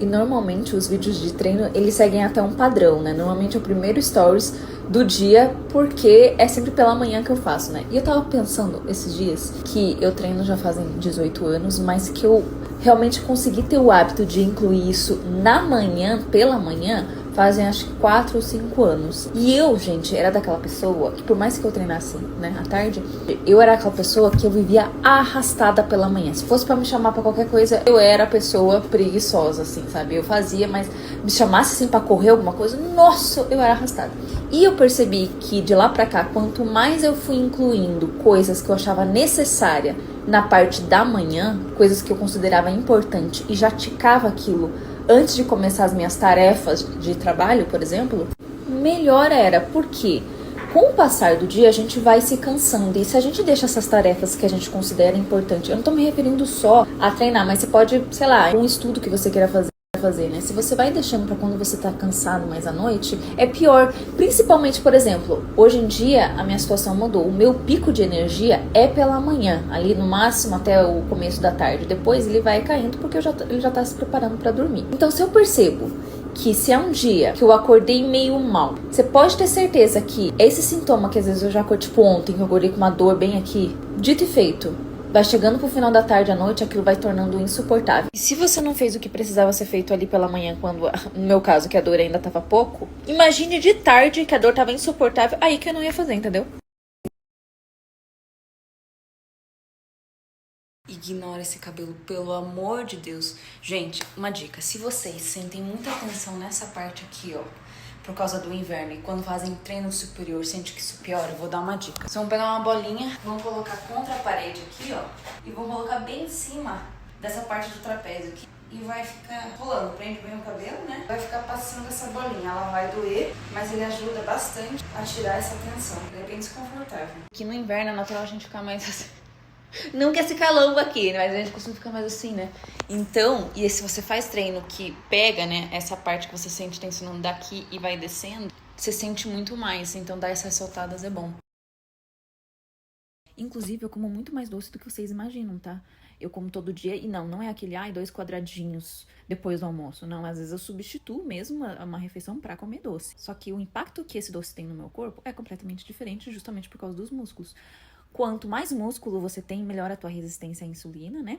E normalmente os vídeos de treino, eles seguem até um padrão, né? Normalmente é o primeiro stories do dia, porque é sempre pela manhã que eu faço, né? E eu tava pensando esses dias que eu treino já fazem 18 anos, mas que eu realmente consegui ter o hábito de incluir isso na manhã, pela manhã, fazem acho que 4 ou 5 anos. E eu, gente, era daquela pessoa que por mais que eu treinasse, né, à tarde, eu era aquela pessoa que eu vivia arrastada pela manhã. Se fosse pra me chamar pra qualquer coisa, eu era a pessoa preguiçosa, assim, sabe? Eu fazia, mas me chamasse assim pra correr alguma coisa, nossa, eu era arrastada. E eu percebi que de lá pra cá, quanto mais eu fui incluindo coisas que eu achava necessária na parte da manhã, coisas que eu considerava importante e já ticava aquilo antes de começar as minhas tarefas de trabalho, por exemplo, melhor era. Porque com o passar do dia a gente vai se cansando. E se a gente deixa essas tarefas que a gente considera importante, eu não tô me referindo só a treinar, mas você pode, sei lá, um estudo que você queira fazer, né? Se você vai deixando pra quando você tá cansado mais à noite, é pior. Principalmente, por exemplo, hoje em dia a minha situação mudou. O meu pico de energia é pela manhã, ali no máximo até o começo da tarde. Depois ele vai caindo porque ele já tá se preparando pra dormir. Então, se eu percebo que se é um dia que eu acordei meio mal, você pode ter certeza que esse sintoma que às vezes eu já acordei, tipo ontem, que eu acordei com uma dor bem aqui, dito e feito, vai chegando pro final da tarde à noite, aquilo vai tornando insuportável. E se você não fez o que precisava ser feito ali pela manhã, quando, no meu caso, que a dor ainda tava pouco, imagine de tarde que a dor tava insuportável, aí que eu não ia fazer, entendeu? Ignora esse cabelo, pelo amor de Deus. Gente, uma dica. Se vocês sentem muita tensão nessa parte aqui, ó, por causa do inverno, e quando fazem treino superior, sente que isso piora, eu vou dar uma dica. Vocês vão pegar uma bolinha, vão colocar contra a parede aqui, ó, e vão colocar bem em cima dessa parte do trapézio aqui. E vai ficar rolando, prende bem o cabelo, né? Vai ficar passando essa bolinha, ela vai doer, mas ele ajuda bastante a tirar essa tensão. Ele é bem desconfortável. Aqui no inverno é natural a gente ficar mais assim. Não quer ficar longo aqui, mas a gente costuma ficar mais assim, né? Então, e se você faz treino que pega, né, essa parte que você sente tensionando daqui e vai descendo, você sente muito mais. Então, dar essas soltadas é bom. Inclusive, eu como muito mais doce do que vocês imaginam, tá? Eu como todo dia e não é aquele, 2 quadradinhos depois do almoço. Não, às vezes eu substituo mesmo uma refeição pra comer doce. Só que o impacto que esse doce tem no meu corpo é completamente diferente, justamente por causa dos músculos. Quanto mais músculo você tem, melhor a tua resistência à insulina, né?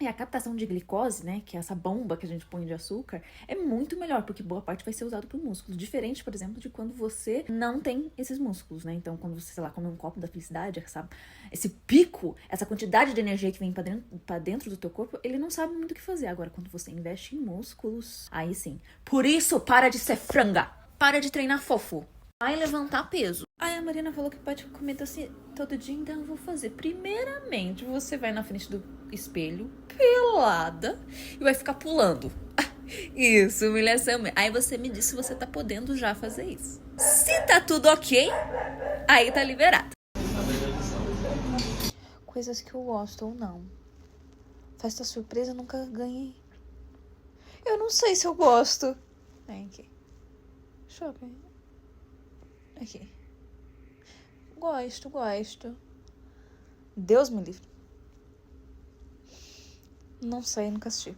E a captação de glicose, né, que é essa bomba que a gente põe de açúcar, é muito melhor, porque boa parte vai ser usado por músculos. Diferente, por exemplo, de quando você não tem esses músculos, né? Então, quando você, sei lá, come um copo da felicidade, sabe? Esse pico, essa quantidade de energia que vem pra dentro do teu corpo, ele não sabe muito o que fazer. Agora, quando você investe em músculos, aí sim. Por isso, para de ser franga! Para de treinar fofo! Vai levantar peso. Aí a Marina falou que pode comer doce todo dia, então eu vou fazer. Primeiramente, você vai na frente do espelho, pelada, e vai ficar pulando. Isso, humilhação. Aí você me diz se você tá podendo já fazer isso. Se tá tudo ok, aí tá liberado. Coisas que eu gosto ou não. Festa surpresa eu nunca ganhei. Eu não sei se eu gosto. Aqui. Shopping. Aqui. Gosto. Deus me livre. Não sei, nunca assisti.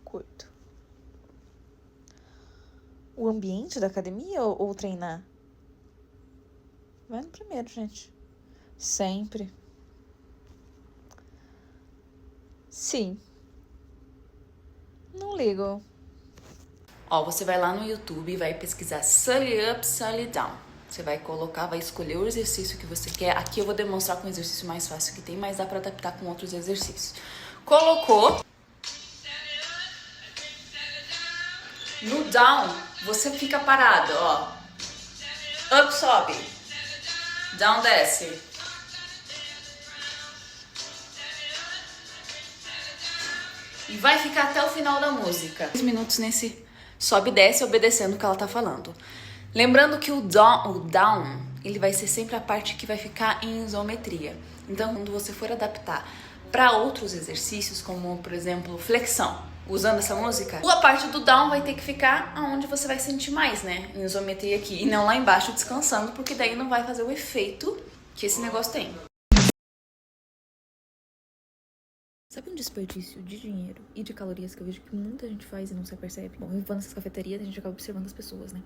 Curto. O ambiente da academia ou treinar? Vai no primeiro, gente. Sempre. Sim. Não ligo. Ó, você vai lá no YouTube e vai pesquisar Sully Up, Sully Down. Você vai colocar, vai escolher o exercício que você quer. Aqui eu vou demonstrar com o exercício mais fácil que tem, mas dá pra adaptar com outros exercícios. Colocou. No down, você fica parado, ó. Up sobe. Down desce. E vai ficar até o final da música. 3 minutos nesse sobe e desce, obedecendo o que ela tá falando. Lembrando que o down, ele vai ser sempre a parte que vai ficar em isometria. Então, quando você for adaptar para outros exercícios, como, por exemplo, flexão, usando essa música, a parte do down vai ter que ficar aonde você vai sentir mais, né? Em isometria aqui. E não lá embaixo descansando, porque daí não vai fazer o efeito que esse negócio tem. Sabe um desperdício de dinheiro e de calorias que eu vejo que muita gente faz e não se apercebe? Bom, eu vou nessas cafeterias e a gente acaba observando as pessoas, né?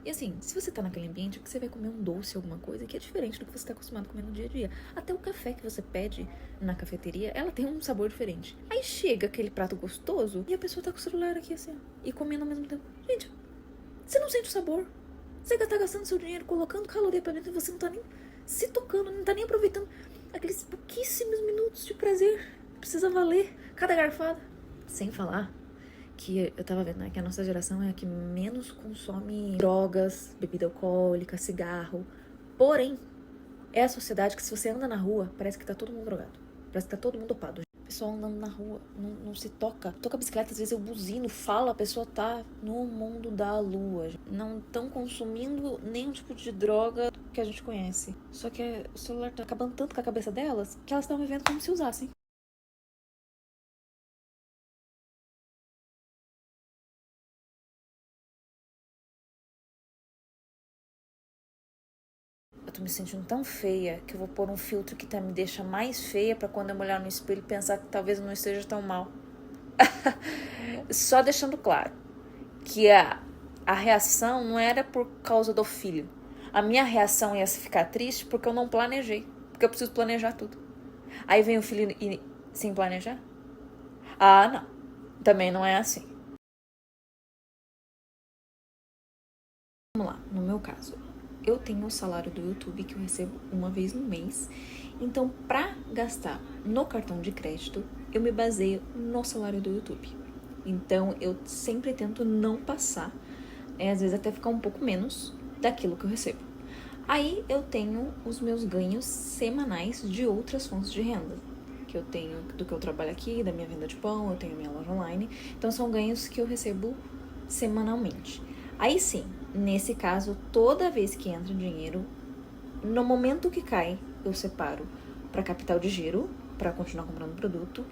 E assim, se você tá naquele ambiente, que você vai comer um doce, alguma coisa, que é diferente do que você tá acostumado a comer no dia a dia. Até o café que você pede na cafeteria, ela tem um sabor diferente. Aí chega aquele prato gostoso e a pessoa tá com o celular aqui assim, ó, e comendo ao mesmo tempo. Gente, você não sente o sabor. Você tá gastando seu dinheiro, colocando caloria pra dentro e você não tá nem se tocando, não tá nem aproveitando aqueles pouquíssimos minutos de prazer. Precisa valer cada garfada. Sem falar que eu tava vendo, né, que a nossa geração é a que menos consome drogas, bebida alcoólica, cigarro. Porém, é a sociedade que se você anda na rua, parece que tá todo mundo drogado. Parece que tá todo mundo dopado. O pessoal andando na rua, não se toca. Toca a bicicleta, às vezes eu buzino, falo, a pessoa tá no mundo da lua. Não estão consumindo nenhum tipo de droga que a gente conhece. Só que o celular tá acabando tanto com a cabeça delas, que elas estão vivendo como se usassem. Eu tô me sentindo tão feia que eu vou pôr um filtro que me deixa mais feia pra quando eu me olhar no espelho pensar que talvez eu não esteja tão mal. Só deixando claro que a reação não era por causa do filho. A minha reação ia ficar triste porque eu não planejei. Porque eu preciso planejar tudo. Aí vem o filho sem planejar? Ah, não. Também não é assim. Vamos lá, no meu caso. Eu tenho o salário do YouTube que eu recebo uma vez no mês. Então, pra gastar no cartão de crédito, eu me baseio no salário do YouTube. Então, eu sempre tento não passar, às vezes até ficar um pouco menos daquilo que eu recebo. Aí, eu tenho os meus ganhos semanais de outras fontes de renda. Que eu tenho do que eu trabalho aqui, da minha venda de pão, eu tenho minha loja online. Então, são ganhos que eu recebo semanalmente. Aí sim, nesse caso, toda vez que entra dinheiro, no momento que cai, eu separo para capital de giro, para continuar comprando produto,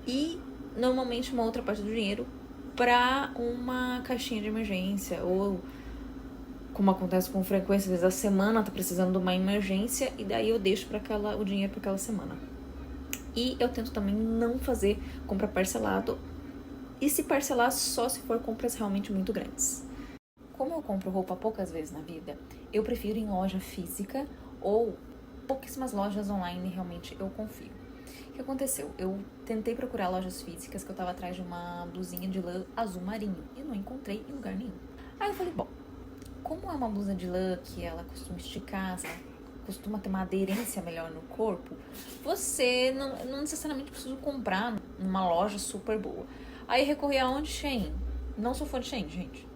e normalmente uma outra parte do dinheiro para uma caixinha de emergência, ou como acontece com frequência, às vezes a semana tá precisando de uma emergência, e daí eu deixo o dinheiro para aquela semana. E eu tento também não fazer compra parcelado, e se parcelar só se for compras realmente muito grandes. Como eu compro roupa poucas vezes na vida, eu prefiro ir em loja física ou pouquíssimas lojas online, realmente eu confio. O que aconteceu? Eu tentei procurar lojas físicas, que eu tava atrás de uma blusinha de lã azul marinho e não encontrei em lugar nenhum. Aí eu falei, bom, como é uma blusa de lã que ela costuma esticar, costuma ter uma aderência melhor no corpo, você não necessariamente precisa comprar numa loja super boa. Aí recorri aonde? Shein. Não sou fã de Shein, gente.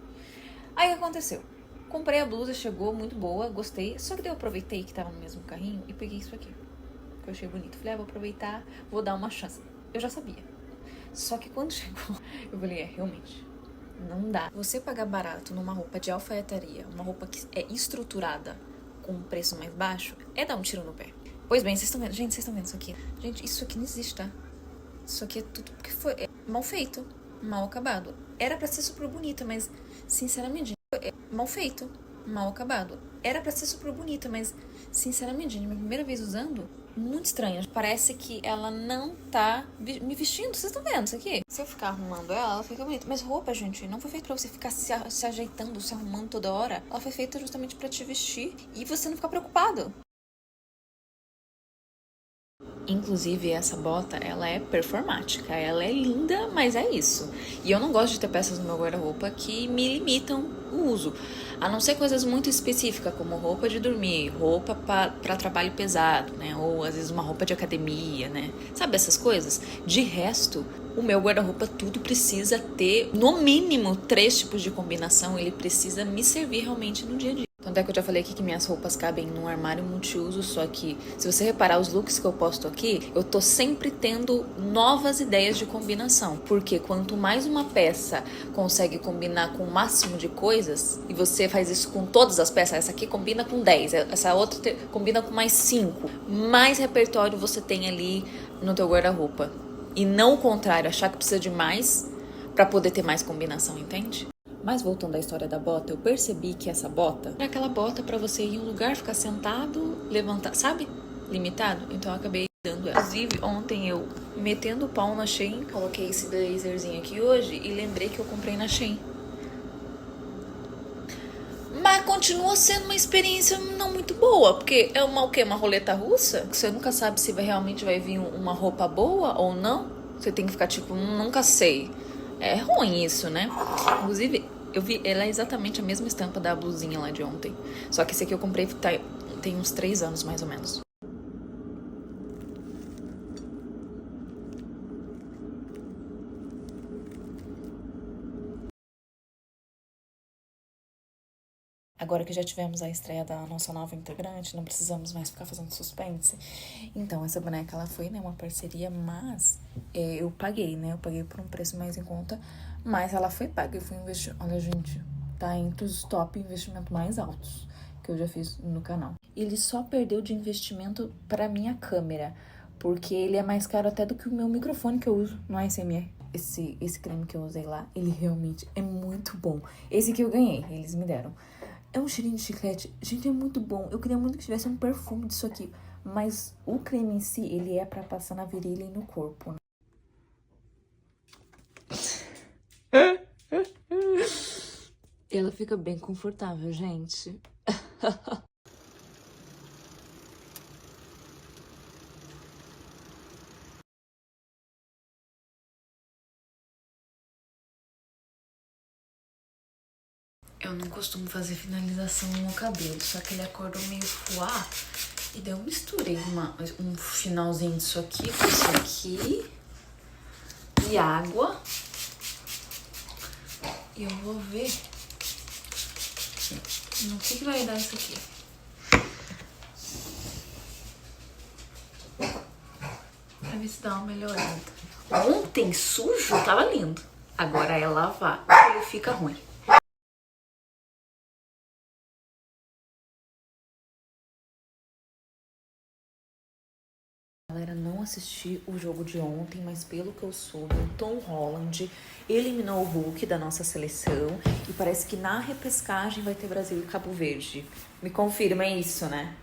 Aí o que aconteceu? Comprei a blusa, chegou muito boa, gostei. Só que daí eu aproveitei que tava no mesmo carrinho e peguei isso aqui, que eu achei bonito. Falei, vou aproveitar, vou dar uma chance. Eu já sabia. Só que quando chegou, eu falei, realmente, não dá. Você pagar barato numa roupa de alfaiataria, uma roupa que é estruturada com um preço mais baixo, é dar um tiro no pé. Pois bem, vocês estão vendo? Gente, vocês estão vendo isso aqui? Gente, isso aqui não existe, tá? Isso aqui é tudo porque foi mal feito, mal acabado. Era pra ser super bonita, mas, sinceramente, é mal feito, mal acabado. Era pra ser super bonita, mas, sinceramente, minha primeira vez usando, muito estranha. Parece que ela não tá me vestindo. Vocês estão vendo isso aqui? Se eu ficar arrumando ela fica bonita. Mas roupa, gente, não foi feita pra você ficar se ajeitando, se arrumando toda hora. Ela foi feita justamente pra te vestir e você não ficar preocupado. Inclusive, essa bota, ela é performática, ela é linda, mas é isso. E eu não gosto de ter peças no meu guarda-roupa que me limitam o uso. A não ser coisas muito específicas, como roupa de dormir, roupa para trabalho pesado, né? Ou às vezes uma roupa de academia, né? Sabe essas coisas? De resto, o meu guarda-roupa tudo precisa ter, no mínimo, 3 tipos de combinação. Ele precisa me servir realmente no dia a dia. Tanto é que eu já falei aqui que minhas roupas cabem num armário multiuso, só que se você reparar os looks que eu posto aqui, eu tô sempre tendo novas ideias de combinação. Porque quanto mais uma peça consegue combinar com o máximo de coisas, e você faz isso com todas as peças, essa aqui combina com 10, essa outra combina com mais 5, mais repertório você tem ali no teu guarda-roupa. E não o contrário, achar que precisa de mais pra poder ter mais combinação, entende? Mas voltando à história da bota, eu percebi que essa bota era aquela bota pra você ir em um lugar, ficar sentado, levantar, sabe? Limitado. Então eu acabei Inclusive, ontem eu, metendo o pau na Shein, coloquei esse blazerzinho aqui hoje e lembrei que eu comprei na Shein. Mas continua sendo uma experiência não muito boa, porque é o quê? Uma roleta russa? Você nunca sabe se realmente vai vir uma roupa boa ou não. Você tem que ficar tipo, nunca sei. É ruim isso, né? Inclusive, eu vi, ela é exatamente a mesma estampa da blusinha lá de ontem. Só que esse aqui eu comprei tem uns 3 anos, mais ou menos. Agora que já tivemos a estreia da nossa nova integrante, não precisamos mais ficar fazendo suspense. Então, essa boneca, ela foi, né, uma parceria, mas eu paguei, né? Eu paguei por um preço mais em conta, mas ela foi paga e foi investimento. Olha, gente, tá entre os top investimentos mais altos que eu já fiz no canal. Ele só perdeu de investimento pra minha câmera, porque ele é mais caro até do que o meu microfone que eu uso no ASMR. Esse creme que eu usei lá, ele realmente é muito bom. Esse que eu ganhei, eles me deram. É um cheirinho de chiclete. Gente, é muito bom. Eu queria muito que tivesse um perfume disso aqui. Mas o creme em si, ele é pra passar na virilha e no corpo. Ela fica bem confortável, gente. Eu não costumo fazer finalização no cabelo, só que ele acordou meio fuá. E daí eu misturei um finalzinho disso aqui com isso aqui. E água. E eu vou ver no que vai dar isso aqui. Pra ver se dá uma melhorada. Ontem sujo tava lindo. Agora é lavar e fica ruim. Galera, não assisti o jogo de ontem, mas pelo que eu soube, o Tom Holland eliminou o Hulk da nossa seleção e parece que na repescagem vai ter Brasil e Cabo Verde. Me confirma isso, né?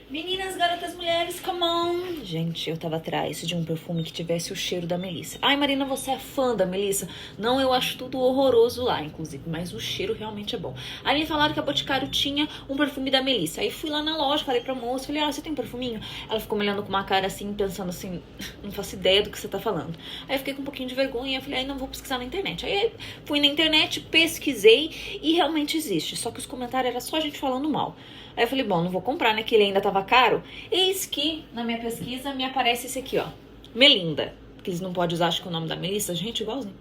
Meninas, garotas, mulheres, come on! Gente, eu tava atrás de um perfume que tivesse o cheiro da Melissa. Ai, Marina, você é fã da Melissa? Não, eu acho tudo horroroso lá, inclusive, mas o cheiro realmente é bom. Aí me falaram que a Boticário tinha um perfume da Melissa. Aí fui lá na loja, falei pra moça, falei, você tem um perfuminho? Ela ficou me olhando com uma cara assim, pensando assim, não faço ideia do que você tá falando. Aí eu fiquei com um pouquinho de vergonha, falei, não vou pesquisar na internet. Aí fui na internet, pesquisei e realmente existe. Só que os comentários era só gente falando mal. Aí eu falei, bom, não vou comprar, né, que ele ainda tava caro. Eis que, na minha pesquisa, me aparece esse aqui, ó. Melinda. Porque eles não podem usar, acho que o nome da Melissa, gente, igualzinho.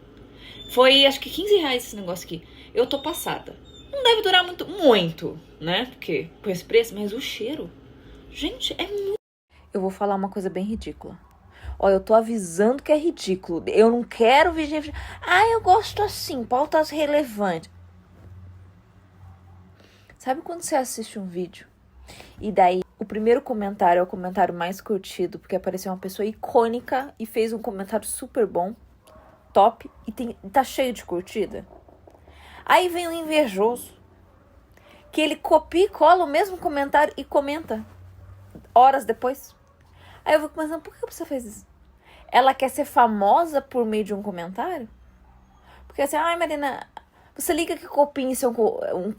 Foi, acho que 15 reais esse negócio aqui. Eu tô passada. Não deve durar muito, né? Porque com esse preço, mas o cheiro, gente, é muito... Eu vou falar uma coisa bem ridícula. Ó, eu tô avisando que é ridículo. Eu não quero vídeo... eu gosto assim, pautas relevantes. Sabe quando você assiste um vídeo e daí o primeiro comentário é o comentário mais curtido, porque apareceu uma pessoa icônica e fez um comentário super bom, top, e tá cheio de curtida? Aí vem o invejoso, que ele copia e cola o mesmo comentário e comenta horas depois. Aí eu vou pensando, por que você fez isso? Ela quer ser famosa por meio de um comentário? Porque assim, Marina, você liga que copia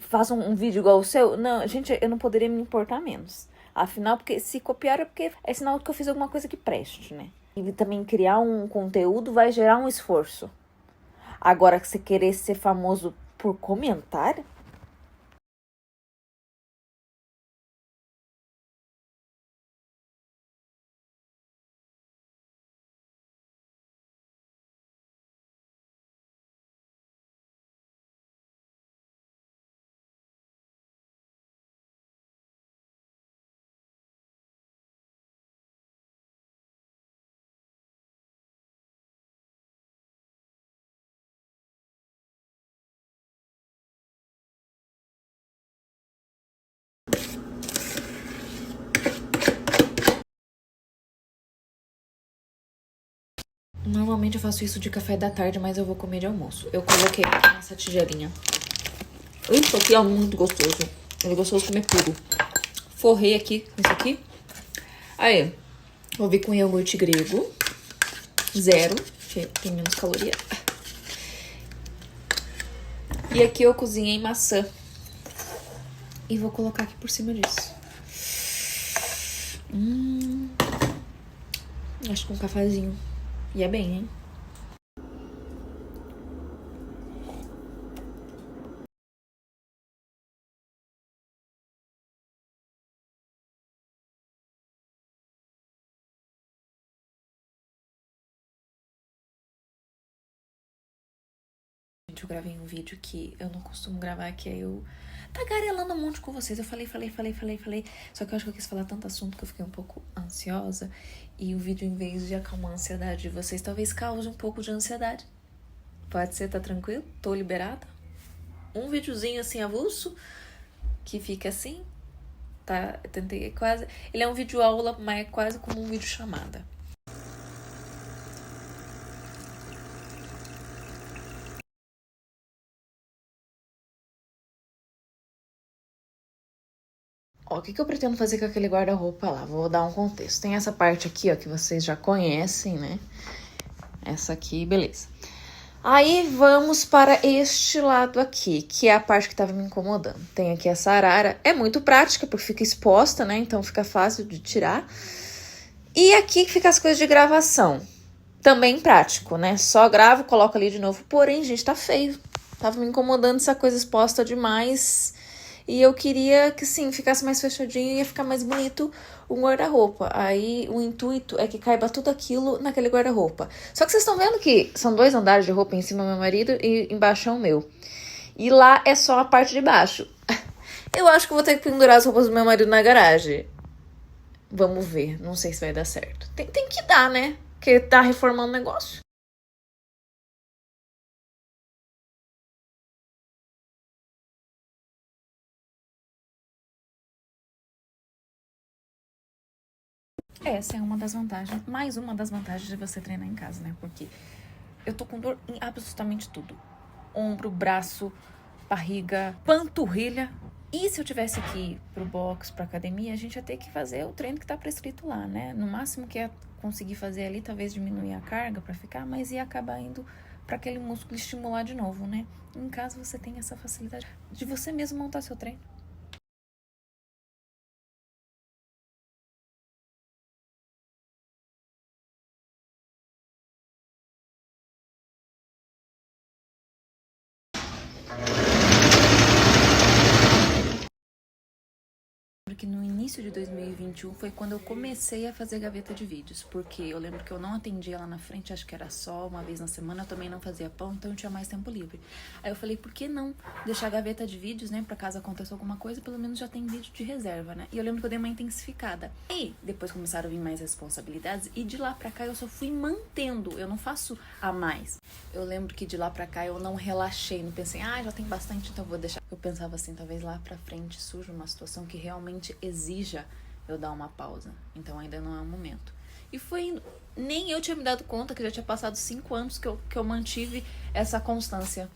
faz um vídeo igual o seu? Não, gente, eu não poderia me importar menos. Afinal, porque se copiar é porque é sinal que eu fiz alguma coisa que preste, né? E também criar um conteúdo vai gerar um esforço. Agora que você querer ser famoso por comentário, Normalmente eu faço isso de café da tarde, mas eu vou comer de almoço. Eu coloquei aqui nessa tigelinha. Isso aqui é muito gostoso. É gostoso comer puro. Forrei aqui, isso aqui. Aí, vou vir com iogurte grego. 0, que tem menos caloria. E aqui eu cozinhei maçã. E vou colocar aqui por cima disso. Acho que um cafezinho. E é bem, hein? Gente, eu gravei um vídeo que eu não costumo gravar, que é eu tagarelando um monte com vocês. Eu falei. Só que eu acho que eu quis falar tanto assunto que eu fiquei um pouco ansiosa. E o vídeo, em vez de acalmar a ansiedade de vocês, talvez cause um pouco de ansiedade. Pode ser, tá tranquilo? Tô liberada. Um videozinho assim avulso, que fica assim. Tá, eu tentei quase. Ele é um vídeo aula, mas é quase como um vídeo chamada. Ó, o que eu pretendo fazer com aquele guarda-roupa lá? Vou dar um contexto. Tem essa parte aqui, ó, que vocês já conhecem, né? Essa aqui, beleza. Aí vamos para este lado aqui, que é a parte que tava me incomodando. Tem aqui essa arara. É muito prática, porque fica exposta, né? Então fica fácil de tirar. E aqui que fica as coisas de gravação. Também prático, né? Só gravo, coloco ali de novo. Porém, gente, tá feio. Tava me incomodando essa coisa exposta demais. E eu queria que, sim, ficasse mais fechadinho e ia ficar mais bonito o guarda-roupa. Aí o intuito é que caiba tudo aquilo naquele guarda-roupa. Só que vocês estão vendo que são 2 andares de roupa, em cima do meu marido e embaixo é o meu. E lá é só a parte de baixo. Eu acho que vou ter que pendurar as roupas do meu marido na garagem. Vamos ver, não sei se vai dar certo. Tem que dar, né? Porque tá reformando o negócio. Essa é uma das vantagens, mais uma das vantagens de você treinar em casa, né? Porque eu tô com dor em absolutamente tudo. Ombro, braço, barriga, panturrilha. E se eu tivesse que ir pro box, pra academia, a gente ia ter que fazer o treino que tá prescrito lá, né? No máximo que ia conseguir fazer ali, talvez diminuir a carga pra ficar, mas ia acabar indo pra aquele músculo estimular de novo, né? Em casa você tem essa facilidade de você mesmo montar seu treino. Porque no início de 2021 foi quando eu comecei a fazer gaveta de vídeos, porque eu lembro que eu não atendia lá na frente, acho que era só uma vez na semana, eu também não fazia pão, então eu tinha mais tempo livre. Aí eu falei, por que não deixar a gaveta de vídeos, né, pra caso aconteça alguma coisa, pelo menos já tem vídeo de reserva, né? E eu lembro que eu dei uma intensificada. E depois começaram a vir mais responsabilidades, e de lá pra cá eu só fui mantendo, eu não faço a mais. Eu lembro que de lá pra cá eu não relaxei, não pensei, já tem bastante, então vou deixar. Eu pensava assim, talvez lá pra frente surja uma situação que realmente exija eu dar uma pausa. Então ainda não é o momento. E foi indo. Nem eu tinha me dado conta que já tinha passado 5 anos que eu mantive essa constância.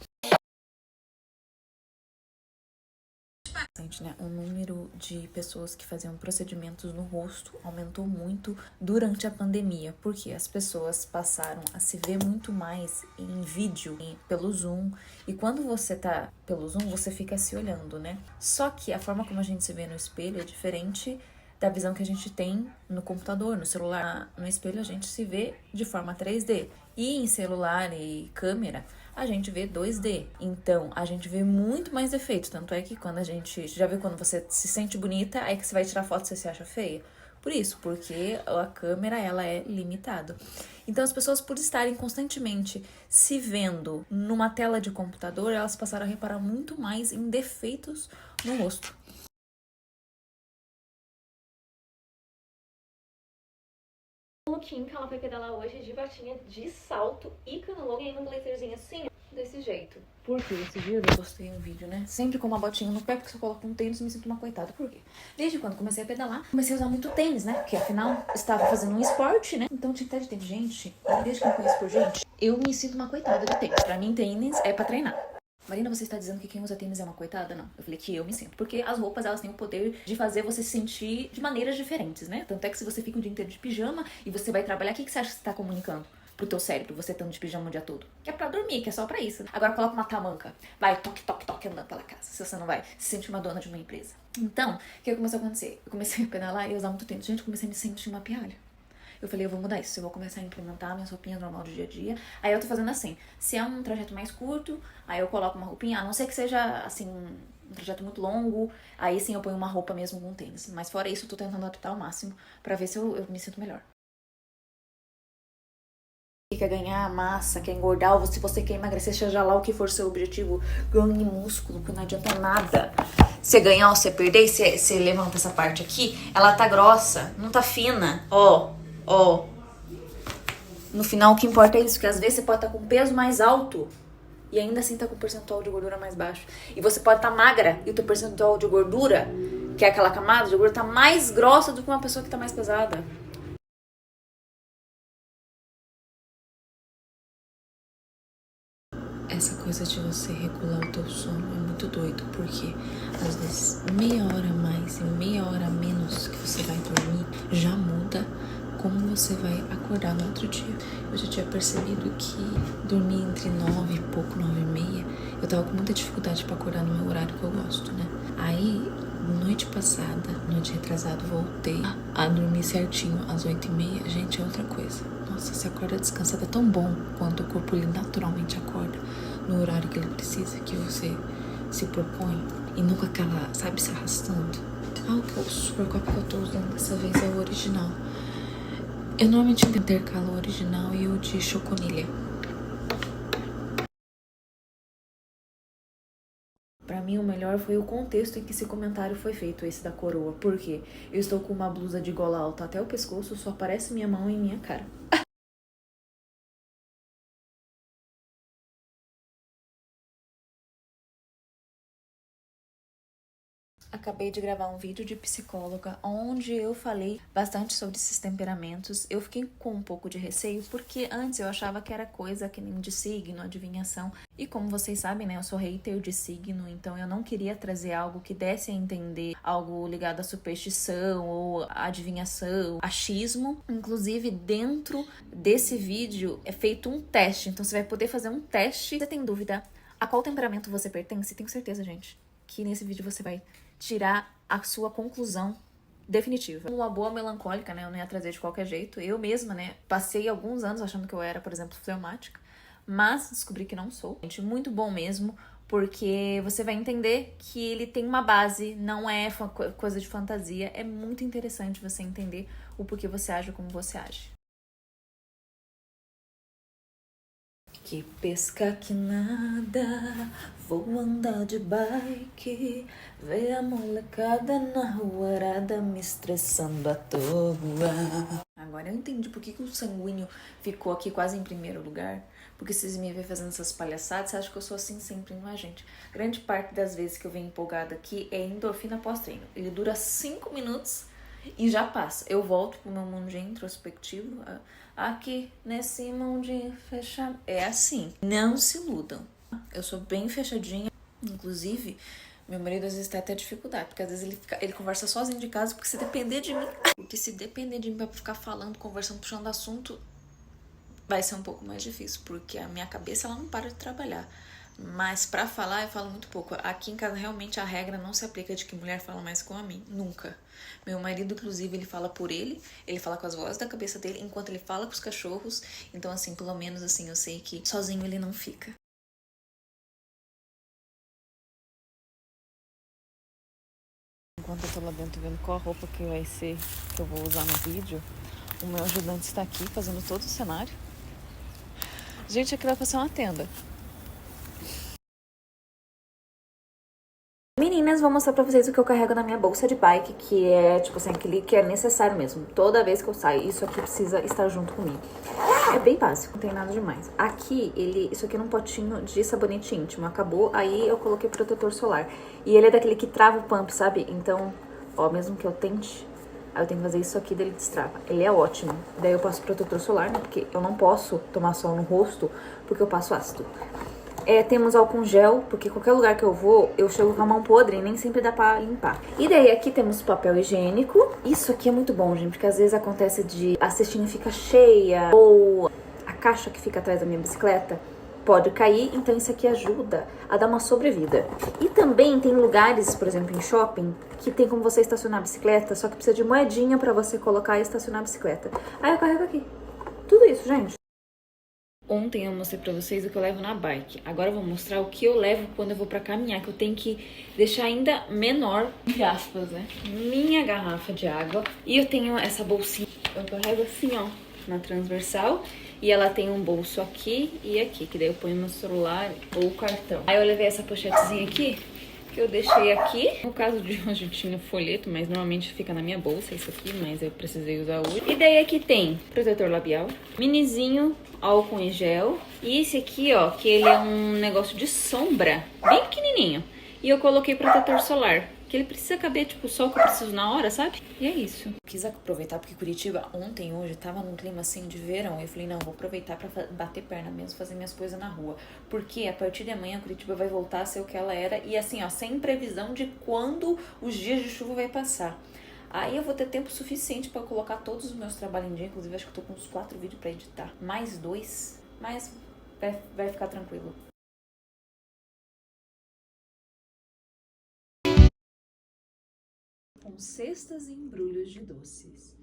Né? O número de pessoas que faziam procedimentos no rosto aumentou muito durante a pandemia, porque as pessoas passaram a se ver muito mais em vídeo, pelo Zoom, e quando você tá pelo Zoom, você fica se olhando, né? Só que a forma como a gente se vê no espelho é diferente da visão que a gente tem no computador, no celular. No espelho a gente se vê de forma 3D, e em celular e câmera a gente vê 2D. Então, a gente vê muito mais defeito. Tanto é que quando a gente... Já viu quando você se sente bonita, aí que você vai tirar foto e você se acha feia? Por isso, porque a câmera, ela é limitada. Então, as pessoas, por estarem constantemente se vendo numa tela de computador, elas passaram a reparar muito mais em defeitos no rosto. Lookinho que ela foi pedalar hoje de botinha de salto e cana longa e um blazerzinho assim. desse jeito. Porque esse dia eu postei um vídeo, né? Sempre com uma botinha no pé, porque se eu coloco um tênis, eu me sinto uma coitada. Por quê? Desde quando comecei a pedalar, comecei a usar muito tênis, né? Porque afinal, estava fazendo um esporte, né? Então tinha que estar de tênis. Gente, e desde que eu me conheço por gente, eu me sinto uma coitada de tênis. Pra mim, tênis é pra treinar. Marina, você está dizendo que quem usa tênis é uma coitada? Não. Eu falei que eu me sinto. Porque as roupas, elas têm o poder de fazer você se sentir de maneiras diferentes, né? Tanto é que se você fica o dia inteiro de pijama e você vai trabalhar, o que você acha que você tá comunicando pro teu cérebro, você estando de pijama o dia todo? Que é pra dormir, que é só pra isso. Agora coloca uma tamanca. Vai, toque, toque, toque, andando pela casa. Se você não vai, se sente uma dona de uma empresa. Então, o que começou a acontecer? Eu comecei a pedalar e usar muito tênis. Gente, eu comecei a me sentir uma pialha. Eu falei, eu vou mudar isso, eu vou começar a implementar minhas roupinhas normal do dia a dia. Aí eu tô fazendo assim, se é um trajeto mais curto, aí eu coloco uma roupinha, a não ser que seja, assim, um trajeto muito longo, aí sim eu ponho uma roupa mesmo com tênis. Mas fora isso, eu tô tentando adaptar ao máximo pra ver se eu me sinto melhor. Quer ganhar massa, quer engordar, ou se você quer emagrecer, seja lá o que for seu objetivo, ganhe músculo, porque não adianta nada. Você ganhar ou você perder, você levanta essa parte aqui, ela tá grossa, não tá fina, ó. No final, o que importa é isso, que às vezes você pode estar com um peso mais alto e ainda assim tá com o percentual de gordura mais baixo. E você pode estar magra e o teu percentual de gordura, que é aquela camada de gordura, tá mais grossa do que uma pessoa que tá mais pesada. Essa coisa de você regular o teu sono é muito doido, porque às vezes meia hora a mais e meia hora a menos que você vai dormir já muda como você vai acordar no outro dia. Eu já tinha percebido que dormir entre 9 e pouco, 9 e meia, eu tava com muita dificuldade pra acordar no meu horário que eu gosto, né? Aí, noite passada, noite retrasada, voltei a dormir certinho às 8 e meia. Gente, é outra coisa. Nossa, você acorda descansada, é tão bom quando o corpo ele naturalmente acorda no horário que ele precisa, que você se propõe, e não com aquela, sabe, se arrastando. O super copo que eu tô usando dessa vez é o original. Eu normalmente intercalo o original e o de choconilha. Pra mim, o melhor foi o contexto em que esse comentário foi feito, esse da coroa. Por quê? Eu estou com uma blusa de gola alta até o pescoço, só aparece minha mão e minha cara. Acabei de gravar um vídeo de psicóloga onde eu falei bastante sobre esses temperamentos. Eu fiquei com um pouco de receio porque antes eu achava que era coisa que nem de signo, adivinhação. E como vocês sabem, né, eu sou hater de signo, então eu não queria trazer algo que desse a entender algo ligado à superstição ou à adivinhação, achismo. Inclusive, dentro desse vídeo é feito um teste, então você vai poder fazer um teste. Se você tem dúvida a qual temperamento você pertence, tenho certeza, gente, que nesse vídeo você vai tirar a sua conclusão definitiva. Uma boa melancólica, né? Eu não ia trazer de qualquer jeito. Eu mesma, né? Passei alguns anos achando que eu era, por exemplo, fleumática, mas descobri que não sou. Gente, muito bom mesmo, porque você vai entender que ele tem uma base, não é coisa de fantasia. É muito interessante você entender o porquê você age como você age. Que pesca que nada, vou andar de bike, ver a molecada na rua arada me estressando à toa. Agora eu entendi por que o sanguíneo ficou aqui quase em primeiro lugar. Porque vocês me veem fazendo essas palhaçadas, você acha que eu sou assim sempre, não é, gente? Grande parte das vezes que eu venho empolgada aqui é endorfina pós-treino. Ele dura 5 minutos e já passa. Eu volto pro meu mundinho introspectivo. Aqui, nesse mundinho fechado. É assim. Não se iludam. Eu sou bem fechadinha. Inclusive, meu marido às vezes tem até dificuldade. Porque às vezes ele conversa sozinho de casa. Porque se depender de mim... Porque se depender de mim pra ficar falando, conversando, puxando assunto... vai ser um pouco mais difícil. Porque a minha cabeça, ela não para de trabalhar. Mas pra falar, eu falo muito pouco. Aqui em casa, realmente, a regra não se aplica de que mulher fala mais com a mim. Nunca. Meu marido, inclusive, ele fala por ele fala com as vozes da cabeça dele, enquanto ele fala com os cachorros. Então, assim, pelo menos, assim, eu sei que sozinho ele não fica. Enquanto eu tô lá dentro vendo qual roupa que vai ser, que eu vou usar no vídeo, o meu ajudante está aqui fazendo todo o cenário. Gente, aqui vai pra ser uma tenda. Meninas, vou mostrar pra vocês o que eu carrego na minha bolsa de bike, que é, tipo assim, aquele que é necessário mesmo. Toda vez que eu saio, isso aqui precisa estar junto comigo. É bem básico, não tem nada demais. Aqui, isso aqui é um potinho de sabonete íntimo, acabou. Aí eu coloquei protetor solar. E ele é daquele que trava o pump, sabe? Então, ó, mesmo que eu tente, aí eu tenho que fazer isso aqui, dele destrava. Ele é ótimo. Daí eu passo protetor solar, né? Porque eu não posso tomar sol no rosto, porque eu passo ácido. Temos álcool gel, porque qualquer lugar que eu vou, eu chego com a mão podre e nem sempre dá pra limpar. E daí aqui temos papel higiênico. Isso aqui é muito bom, gente, porque às vezes acontece de a cestinha fica cheia ou a caixa que fica atrás da minha bicicleta pode cair, então isso aqui ajuda a dar uma sobrevida. E também tem lugares, por exemplo, em shopping, que tem como você estacionar a bicicleta, só que precisa de moedinha pra você colocar e estacionar a bicicleta. Aí eu carrego aqui. Tudo isso, gente. Ontem eu mostrei pra vocês o que eu levo na bike. Agora eu vou mostrar o que eu levo quando eu vou pra caminhar, que eu tenho que deixar ainda menor, entre aspas, né? Minha garrafa de água. E eu tenho essa bolsinha. Eu carrego assim, ó, na transversal. E ela tem um bolso aqui e aqui, que daí eu ponho meu celular ou o cartão. Aí eu levei essa pochetezinha aqui, que eu deixei aqui. No caso de hoje tinha folheto, mas normalmente fica na minha bolsa isso aqui, mas eu precisei usar hoje. E daí aqui tem protetor labial, minizinho, álcool em gel. E esse aqui, ó, que ele é um negócio de sombra, bem pequenininho. E eu coloquei protetor solar, que ele precisa caber, tipo, o sol que eu preciso na hora, sabe? E é isso. Quis aproveitar porque Curitiba ontem, hoje, tava num clima assim de verão. E eu falei, não, vou aproveitar pra bater perna mesmo, fazer minhas coisas na rua. Porque a partir de amanhã Curitiba vai voltar a ser o que ela era. E assim, ó, sem previsão de quando os dias de chuva vai passar. Aí eu vou ter tempo suficiente pra colocar todos os meus trabalhos em dia. Inclusive, acho que eu tô com uns 4 vídeos pra editar. Mais 2, mas vai ficar tranquilo. Com cestas e embrulhos de doces.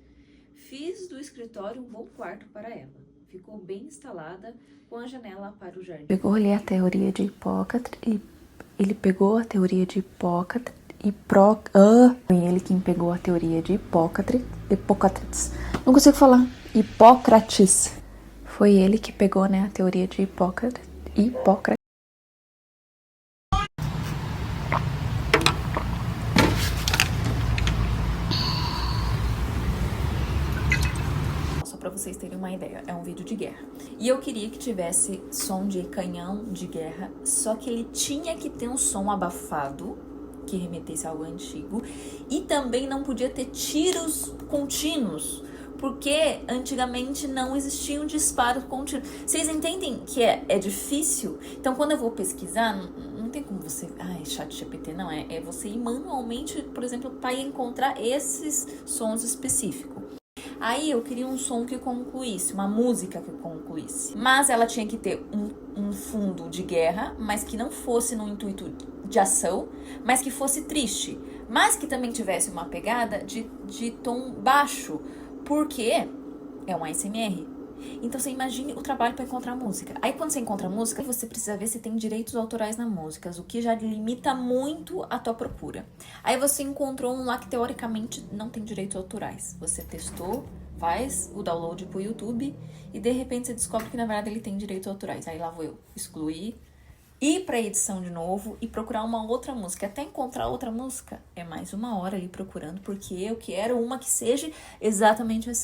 Fiz do escritório um bom quarto para ela. Ficou bem instalada, com a janela para o jardim. Pegou ali a teoria de Hipócrates e ele pegou a teoria de Hipócrates e foi ele quem pegou a teoria de Hipócrates. Não consigo falar. Hipócrates. Foi ele que pegou, né, a teoria de Hipócrates. Pra vocês terem uma ideia, é um vídeo de guerra. E eu queria que tivesse som de canhão de guerra, só que ele tinha que ter um som abafado, que remetesse a algo antigo, e também não podia ter tiros contínuos, porque antigamente não existiam disparos contínuos. Vocês entendem que é difícil? Então, quando eu vou pesquisar, não tem como você... chat GPT, não. É você ir manualmente, por exemplo, para encontrar esses sons específicos. Aí eu queria um som que concluísse, uma música que concluísse. Mas ela tinha que ter um fundo de guerra, mas que não fosse no intuito de ação, mas que fosse triste. Mas que também tivesse uma pegada de tom baixo, porque é um ASMR. Então você imagine o trabalho para encontrar música. Aí quando você encontra música, você precisa ver se tem direitos autorais na música, o que já limita muito a tua procura. Aí você encontrou um lá que teoricamente não tem direitos autorais. Você testou, faz o download pro YouTube e de repente você descobre que na verdade ele tem direitos autorais. Aí lá vou eu excluir, ir pra edição de novo e procurar uma outra música. Até encontrar outra música é mais 1 hora ali procurando, porque eu quero uma que seja exatamente assim.